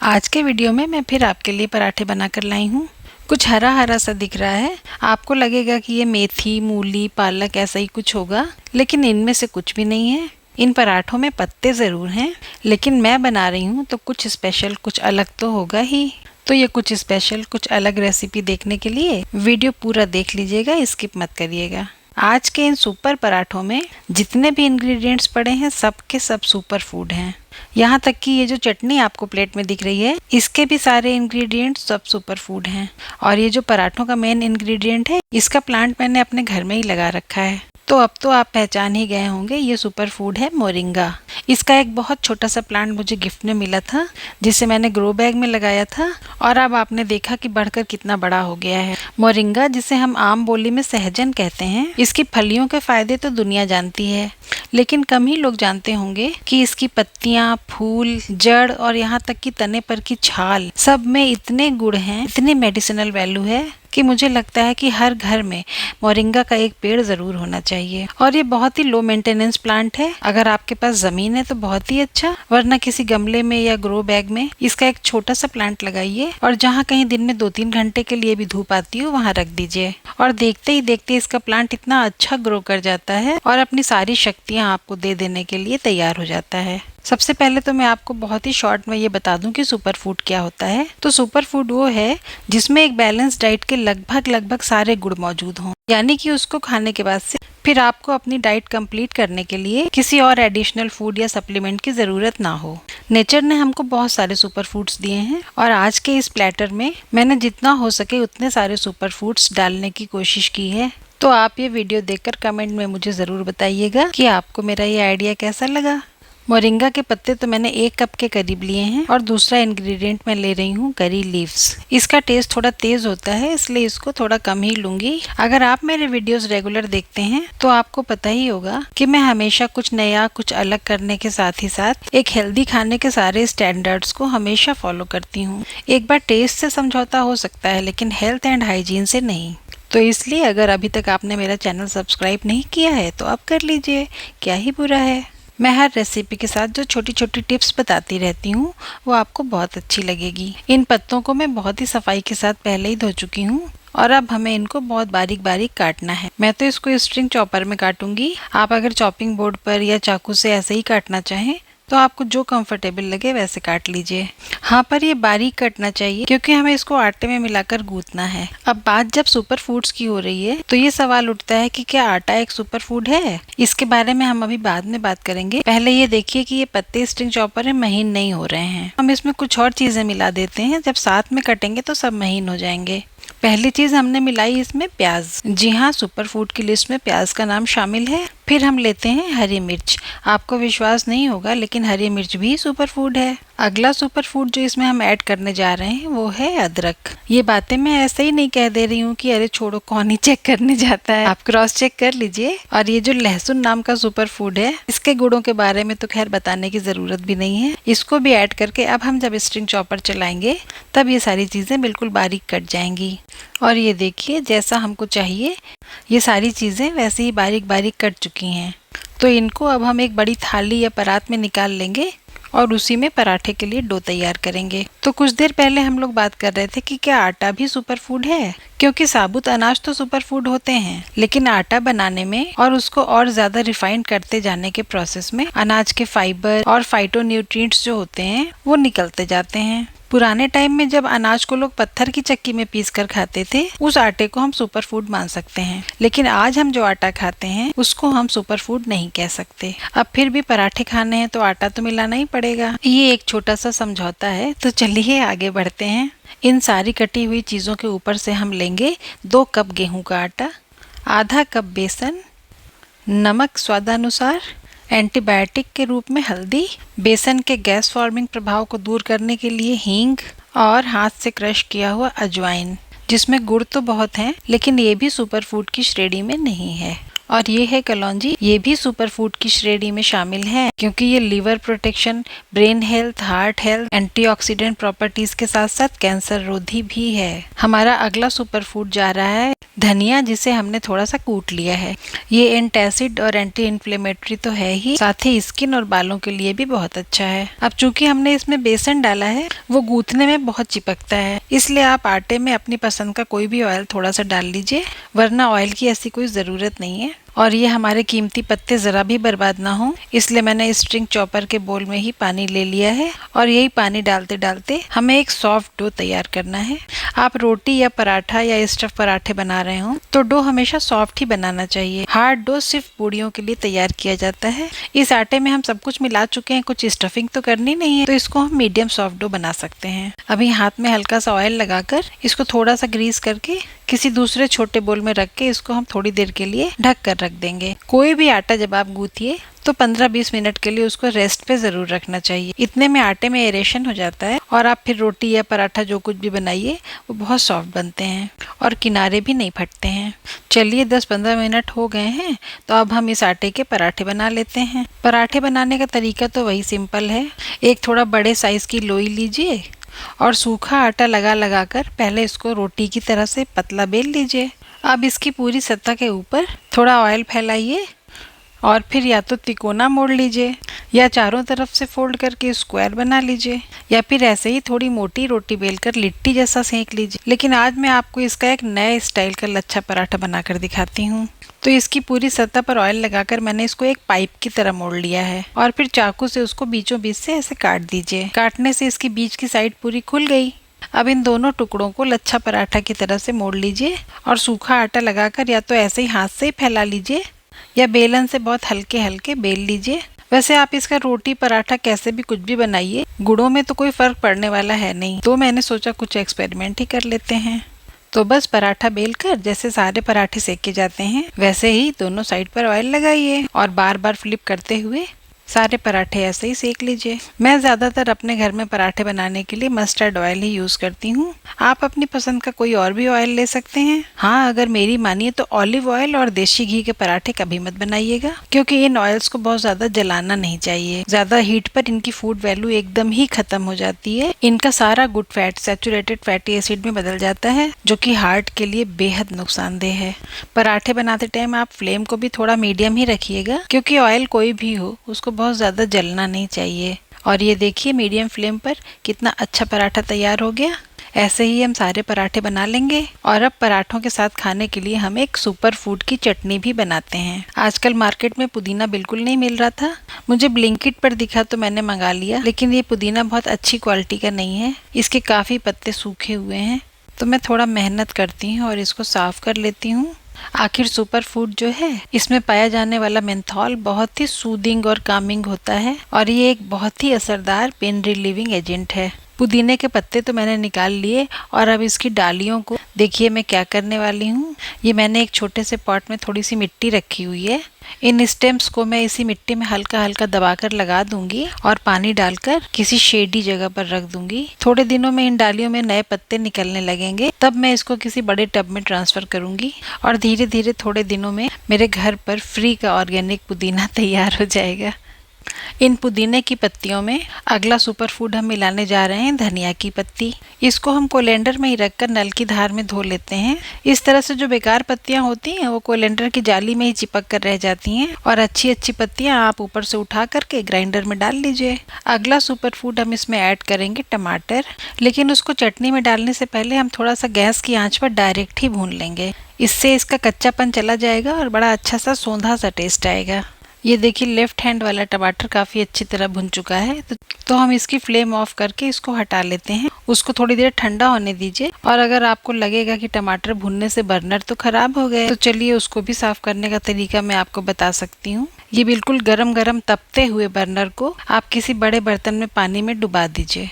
आज के वीडियो में मैं फिर आपके लिए पराठे बनाकर लाई हूँ। कुछ हरा हरा सा दिख रहा है, आपको लगेगा कि ये मेथी, मूली, पालक ऐसा ही कुछ होगा, लेकिन इनमें से कुछ भी नहीं है। इन पराठों में पत्ते ज़रूर हैं, लेकिन मैं बना रही हूँ तो कुछ स्पेशल, कुछ अलग तो होगा ही। तो ये कुछ स्पेशल, कुछ अलग रेसिपी देखने के लिए वीडियो पूरा देख लीजिएगा, स्किप मत करिएगा। आज के इन सुपर पराठों में जितने भी इंग्रेडिएंट्स पड़े हैं सब के सब सुपर फूड हैं। यहाँ तक कि ये जो चटनी आपको प्लेट में दिख रही है, इसके भी सारे इंग्रेडिएंट्स सब सुपर फूड हैं। और ये जो पराठों का मेन इंग्रेडिएंट है, इसका प्लांट मैंने अपने घर में ही लगा रखा है। तो अब तो आप पहचान ही गए होंगे, ये सुपर फूड है मोरिंगा। इसका एक बहुत छोटा सा प्लांट मुझे गिफ्ट में मिला था, जिसे मैंने ग्रो बैग में लगाया था, और अब आपने देखा कि बढ़कर कितना बड़ा हो गया है। मोरिंगा, जिसे हम आम बोली में सहजन कहते हैं, इसकी फलियों के फायदे तो दुनिया जानती है, लेकिन कम ही लोग जानते होंगे कि इसकी पत्तियां, फूल, जड़ और यहाँ तक कि तने पर की छाल, सब में इतने गुण हैं, इतनी मेडिसिनल वैल्यू है कि मुझे लगता है कि हर घर में मोरिंगा का एक पेड़ जरूर होना चाहिए। और ये बहुत ही लो मेंटेनेंस प्लांट है। अगर आपके पास जमीन है तो बहुत ही अच्छा, वरना किसी गमले में या ग्रो बैग में इसका एक छोटा सा प्लांट लगाइए, और जहाँ कहीं दिन में 2-3 घंटे के लिए भी धूप आती हो वहाँ रख दीजिए, और देखते ही देखते इसका प्लांट इतना अच्छा ग्रो कर जाता है और अपनी सारी शक्तियाँ आपको दे देने के लिए तैयार हो जाता है। सबसे पहले तो मैं आपको बहुत ही शॉर्ट में ये बता दूं कि सुपर फूड क्या होता है। तो सुपर फूड वो है जिसमें एक बैलेंस डाइट के लगभग सारे गुण मौजूद हों, यानी कि उसको खाने के बाद से फिर आपको अपनी डाइट कंप्लीट करने के लिए किसी और एडिशनल फूड या सप्लीमेंट की जरूरत ना हो। नेचर ने हमको बहुत सारे सुपर फूड्स दिए हैं, और आज के इस प्लेटर में मैंने जितना हो सके उतने सारे सुपर फूड्स डालने की कोशिश की है। तो आप ये वीडियो देखकर कमेंट में मुझे जरूर बताइएगा कि आपको मेरा ये आइडिया कैसा लगा। मोरिंगा के पत्ते तो मैंने 1 कप के करीब लिए हैं, और दूसरा इंग्रेडिएंट मैं ले रही हूँ करी लीव्स। इसका टेस्ट थोड़ा तेज होता है, इसलिए इसको थोड़ा कम ही लूंगी। अगर आप मेरे वीडियोस रेगुलर देखते हैं तो आपको पता ही होगा कि मैं हमेशा कुछ नया, कुछ अलग करने के साथ ही साथ एक हेल्दी खाने के सारे स्टैंडर्ड्स को हमेशा फॉलो करती हूँ। एक बार टेस्ट से समझौता हो सकता है, लेकिन हेल्थ एंड हाइजीन से नहीं। तो इसलिए अगर अभी तक आपने मेरा चैनल सब्सक्राइब नहीं किया है तो आप कर लीजिए, क्या ही बुरा है। मैं हर रेसिपी के साथ जो छोटी छोटी टिप्स बताती रहती हूँ वो आपको बहुत अच्छी लगेगी। इन पत्तों को मैं बहुत ही सफाई के साथ पहले ही धो चुकी हूँ, और अब हमें इनको बहुत बारीक बारीक काटना है। मैं तो इसको स्ट्रिंग चॉपर में काटूंगी। आप अगर चॉपिंग बोर्ड पर या चाकू से ऐसे ही काटना चाहें तो आपको जो कंफर्टेबल लगे वैसे काट लीजिए। हाँ, पर ये बारीक कटना चाहिए क्योंकि हमें इसको आटे में मिलाकर गूंथना है। अब बात जब सुपर फूड्स की हो रही है तो ये सवाल उठता है कि क्या आटा एक सुपर फूड है? इसके बारे में हम अभी बाद में बात करेंगे। पहले ये देखिए कि ये पत्ते स्ट्रिंग चॉपर में महीन नहीं हो रहे हैं। हम इसमें कुछ और चीजें मिला देते हैं, जब साथ में कटेंगे तो सब महीन हो जाएंगे। पहली चीज हमने मिलाई इसमें प्याज। जी हाँ, सुपर फूड की लिस्ट में प्याज का नाम शामिल है। फिर हम लेते हैं हरी मिर्च। आपको विश्वास नहीं होगा, लेकिन हरी मिर्च भी सुपर फूड है। अगला सुपर फूड जो इसमें हम ऐड करने जा रहे हैं वो है अदरक। ये बातें मैं ऐसे ही नहीं कह दे रही हूँ कि अरे छोड़ो, कौन ही चेक करने जाता है, आप क्रॉस चेक कर लीजिए। और ये जो लहसुन नाम का सुपर फूड है, इसके गुणों के बारे में तो खैर बताने की जरूरत भी नहीं है। इसको भी ऐड करके अब हम जब स्ट्रिंग चॉपर चलाएंगे तब ये सारी चीजें बिल्कुल बारीक कट जाएंगी। और ये देखिए, जैसा हमको चाहिए ये सारी चीजें वैसे ही बारीक बारीक कट चुकी हैं। तो इनको अब हम एक बड़ी थाली या परात में निकाल लेंगे और उसी में पराठे के लिए डो तैयार करेंगे। तो कुछ देर पहले हम लोग बात कर रहे थे कि क्या आटा भी सुपर फूड है, क्योंकि साबुत अनाज तो सुपर फूड होते हैं, लेकिन आटा बनाने में और उसको और ज्यादा रिफाइन करते जाने के प्रोसेस में अनाज के फाइबर और फाइटोन्यूट्रिएंट्स जो होते हैं वो निकलते जाते हैं। पुराने टाइम में जब अनाज को लोग पत्थर की चक्की में पीस कर खाते थे, उस आटे को हम सुपर फूड मान सकते हैं, लेकिन आज हम जो आटा खाते हैं उसको हम सुपर फूड नहीं कह सकते। अब फिर भी पराठे खाने हैं तो आटा तो मिलाना ही पड़ेगा। ये एक छोटा सा समझौता है। तो चलिए आगे बढ़ते हैं। इन सारी कटी हुई चीजों के ऊपर से हम लेंगे 2 कप गेहूं का आटा, आधा कप बेसन, नमक स्वादानुसार, एंटीबायोटिक के रूप में हल्दी, बेसन के गैस फॉर्मिंग प्रभाव को दूर करने के लिए हींग, और हाथ से क्रश किया हुआ अजवाइन, जिसमें गुड़ तो बहुत है लेकिन ये भी सुपर फूड की श्रेणी में नहीं है। और ये है कलौंजी। ये भी सुपर फूड की श्रेणी में शामिल है क्योंकि ये liver protection, brain health, heart health, antioxidant properties के साथ साथ कैंसर रोधी भी है। हमारा अगला सुपर फूड जा रहा है धनिया, जिसे हमने थोड़ा सा कूट लिया है। ये एंटासिड और एंटी इन्फ्लेमेटरी तो है ही, साथ ही स्किन और बालों के लिए भी बहुत अच्छा है। अब चूंकि हमने इसमें बेसन डाला है, वो गूंथने में बहुत चिपकता है, इसलिए आप आटे में अपनी पसंद का कोई भी ऑयल थोड़ा सा डाल लीजिए, वरना ऑयल की ऐसी कोई ज़रूरत नहीं है। और ये हमारे कीमती पत्ते ज़रा भी बर्बाद ना हो, इसलिए मैंने स्ट्रिंग चॉपर के बोल में ही पानी ले लिया है और यही पानी डालते डालते हमें एक सॉफ्ट डो तैयार करना है। आप रोटी या पराठा या स्टफ पराठे बना रहे हो तो डो हमेशा सॉफ्ट ही बनाना चाहिए। हार्ड डो सिर्फ पूड़ियों के लिए तैयार किया जाता है। इस आटे में हम सब कुछ मिला चुके हैं, कुछ स्टफिंग तो करनी नहीं है, तो इसको हम मीडियम सॉफ्ट डो बना सकते हैं। अभी हाथ में हल्का सा ऑयल लगाकर इसको थोड़ा सा ग्रीस करके किसी दूसरे छोटे बोल में रख के इसको हम थोड़ी देर के लिए ढक कर रख देंगे। कोई भी आटा जब आप गूंथिए तो 15-20 मिनट के लिए उसको रेस्ट पे जरूर रखना चाहिए। इतने में आटे में एरेशन हो जाता है और आप फिर रोटी या पराठा जो कुछ भी बनाइए वो बहुत सॉफ्ट बनते हैं और किनारे भी नहीं फटते हैं। चलिए 10-15 मिनट हो गए हैं, तो अब हम इस आटे के पराठे बना लेते हैं। पराठे बनाने का तरीका तो वही सिंपल है। एक थोड़ा बड़े साइज की लोई लीजिए और सूखा आटा लगा लगा कर पहले इसको रोटी की तरह से पतला बेल लीजिए। अब इसकी पूरी सतह के ऊपर थोड़ा ऑयल फैलाइए और फिर या तो तिकोना मोड़ लीजिए या चारों तरफ से फोल्ड करके स्क्वायर बना लीजिए, या फिर ऐसे ही थोड़ी मोटी रोटी बेलकर लिट्टी जैसा सेंक लीजिए। लेकिन आज मैं आपको इसका एक नए स्टाइल का लच्छा पराठा बनाकर दिखाती हूँ। तो इसकी पूरी सतह पर ऑयल लगाकर मैंने इसको एक पाइप की तरह मोड़ लिया है और फिर चाकू से उसको बीचों बीच से ऐसे काट दीजिए। काटने से इसकी बीच की साइड पूरी खुल गई। अब इन दोनों टुकड़ों को लच्छा पराठा की तरह से मोड़ लीजिए और सूखा आटा लगाकर या तो ऐसे ही हाथ से ही फैला लीजिए या बेलन से बहुत हल्के हल्के बेल लीजिए। वैसे आप इसका रोटी पराठा कैसे भी कुछ भी बनाइए, गुड़ों में तो कोई फर्क पड़ने वाला है नहीं, तो मैंने सोचा कुछ एक्सपेरिमेंट ही कर लेते हैं। तो बस पराठा बेलकर जैसे सारे पराठे सेके जाते हैं वैसे ही दोनों साइड पर ऑयल लगाइए और बार बार फ्लिप करते हुए सारे पराठे ऐसे ही सेक लीजिए। मैं ज़्यादातर अपने घर में पराठे बनाने के लिए मस्टर्ड ऑयल ही यूज़ करती हूँ। आप अपनी पसंद का कोई और भी ऑयल ले सकते हैं। हाँ, अगर मेरी मानिए तो ऑलिव ऑयल और देसी घी के पराठे कभी मत बनाइएगा, क्योंकि इन ऑयल्स को बहुत ज़्यादा जलाना नहीं चाहिए। ज़्यादा हीट पर इनकी फूड वैल्यू एकदम ही खत्म हो जाती है। इनका सारा good fat saturated fatty acid में बदल जाता है, जो कि हार्ट के लिए बेहद नुकसानदेह है। पराठे बनाते टाइम आप फ्लेम को भी थोड़ा मीडियम ही रखिएगा, क्योंकि ऑयल कोई भी हो उसको बहुत ज़्यादा जलना नहीं चाहिए। और ये देखिए मीडियम फ्लेम पर कितना अच्छा पराठा तैयार हो गया। ऐसे ही हम सारे पराठे बना लेंगे। और अब पराठों के साथ खाने के लिए हम एक सुपर फूड की चटनी भी बनाते हैं। आजकल मार्केट में पुदीना बिल्कुल नहीं मिल रहा था, मुझे ब्लिंकिट पर दिखा तो मैंने मंगा लिया, लेकिन ये पुदीना बहुत अच्छी क्वालिटी का नहीं है। इसके काफ़ी पत्ते सूखे हुए हैं, तो मैं थोड़ा मेहनत करती हूँ और इसको साफ कर लेती हूँ। आखिर सुपर फूड जो है, इसमें पाया जाने वाला मेंथॉल बहुत ही सूदिंग और कामिंग होता है और ये एक बहुत ही असरदार पेन रिलीविंग एजेंट है। पुदीने के पत्ते तो मैंने निकाल लिए और अब इसकी डालियों को देखिए मैं क्या करने वाली हूँ। ये मैंने एक छोटे से पॉट में थोड़ी सी मिट्टी रखी हुई है। इन स्टेम्स को मैं इसी मिट्टी में हल्का हल्का दबाकर लगा दूंगी और पानी डालकर किसी शेडी जगह पर रख दूंगी। थोड़े दिनों में इन डालियों में नए पत्ते निकलने लगेंगे, तब मैं इसको किसी बड़े टब में ट्रांसफर करूंगी और धीरे धीरे थोड़े दिनों में मेरे घर पर फ्री का ऑर्गेनिक पुदीना तैयार हो जाएगा। इन पुदीने की पत्तियों में अगला सुपर फूड हम मिलाने जा रहे हैं धनिया की पत्ती। इसको हम कोलेंडर में ही रखकर नल की धार में धो लेते हैं। इस तरह से जो बेकार पत्तियां होती हैं वो कोलेंडर की जाली में ही चिपक कर रह जाती हैं और अच्छी अच्छी पत्तियां आप ऊपर से उठा करके ग्राइंडर में डाल लीजिए। अगला सुपर फूड हम इसमें ऐड करेंगे टमाटर, लेकिन उसको चटनी में डालने से पहले हम थोड़ा सा गैस की आंच पर डायरेक्ट ही भून लेंगे। इससे इसका कच्चापन चला जाएगा और बड़ा अच्छा सा सौंधा सा टेस्ट आएगा। ये देखिए लेफ्ट हैंड वाला टमाटर काफ़ी अच्छी तरह भुन चुका है, तो हम इसकी फ्लेम ऑफ करके इसको हटा लेते हैं। उसको थोड़ी देर ठंडा होने दीजिए और अगर आपको लगेगा कि टमाटर भुनने से बर्नर तो खराब हो गए, तो चलिए उसको भी साफ करने का तरीका मैं आपको बता सकती हूँ। ये बिल्कुल गरम गरम तपते हुए बर्नर को आप किसी बड़े बर्तन में पानी में डुबा दीजिए।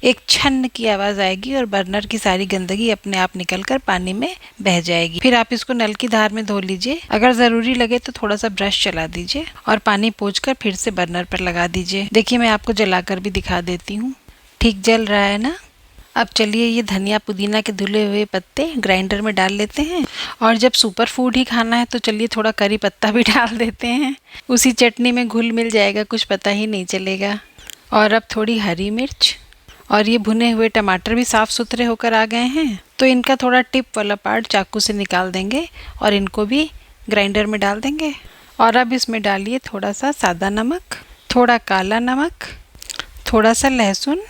एक छन्न की आवाज़ आएगी और बर्नर की सारी गंदगी अपने आप निकलकर पानी में बह जाएगी। फिर आप इसको नल की धार में धो लीजिए। अगर ज़रूरी लगे तो थोड़ा सा ब्रश चला दीजिए और पानी पोंछकर फिर से बर्नर पर लगा दीजिए। देखिए मैं आपको जलाकर भी दिखा देती हूँ। ठीक जल रहा है ना। अब चलिए ये धनिया पुदीना के धुले हुए पत्ते ग्राइंडर में डाल लेते हैं। और जब सुपर फूड ही खाना है तो चलिए थोड़ा करी पत्ता भी डाल देते हैं, उसी चटनी में घुल मिल जाएगा, कुछ पता ही नहीं चलेगा। और अब थोड़ी हरी मिर्च, और ये भुने हुए टमाटर भी साफ़ सुथरे होकर आ गए हैं, तो इनका थोड़ा टिप वाला पार्ट चाकू से निकाल देंगे और इनको भी ग्राइंडर में डाल देंगे। और अब इसमें डालिए थोड़ा सा सादा नमक, थोड़ा काला नमक, थोड़ा सा लहसुन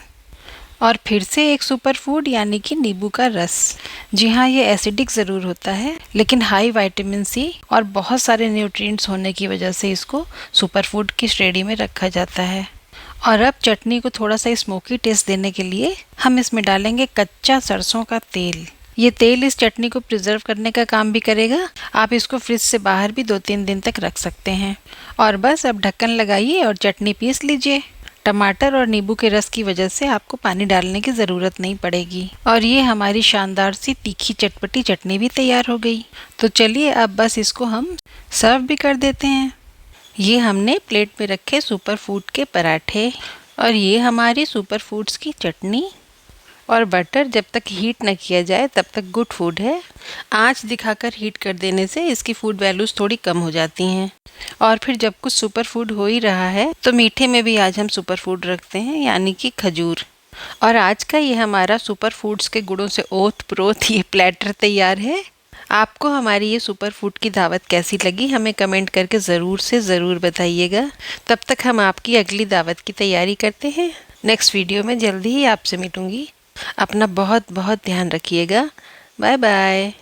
और फिर से एक सुपर फूड यानी कि नींबू का रस। जी हाँ, ये एसिडिक ज़रूर होता है लेकिन हाई विटामिन सी और बहुत सारे न्यूट्रिएंट्स होने की वजह से इसको सुपर फूड की श्रेणी में रखा जाता है। और अब चटनी को थोड़ा सा स्मोकी टेस्ट देने के लिए हम इसमें डालेंगे कच्चा सरसों का तेल। ये तेल इस चटनी को प्रिजर्व करने का काम भी करेगा। आप इसको फ्रिज से बाहर भी 2-3 दिन तक रख सकते हैं। और बस अब ढक्कन लगाइए और चटनी पीस लीजिए। टमाटर और नींबू के रस की वजह से आपको पानी डालने की ज़रूरत नहीं पड़ेगी। और ये हमारी शानदार सी तीखी चटपटी चटनी भी तैयार हो गई। तो चलिए अब बस इसको हम सर्व भी कर देते हैं। ये हमने प्लेट में रखे सुपर फूड के पराठे, और ये हमारी सुपर फूड्स की चटनी। और बटर जब तक हीट न किया जाए तब तक गुड फूड है। आंच दिखाकर हीट कर देने से इसकी फूड वैल्यूज़ थोड़ी कम हो जाती हैं। और फिर जब कुछ सुपर फूड हो ही रहा है तो मीठे में भी आज हम सुपर फूड रखते हैं, यानी कि खजूर। और आज का ये हमारा सुपर फूड्स के गुणों से ओत प्रोत ये प्लेटर तैयार है। आपको हमारी ये सुपर फूड की दावत कैसी लगी हमें कमेंट करके ज़रूर से ज़रूर बताइएगा। तब तक हम आपकी अगली दावत की तैयारी करते हैं। नेक्स्ट वीडियो में जल्दी ही आपसे मिलूंगी। अपना बहुत बहुत ध्यान रखिएगा। Bye bye.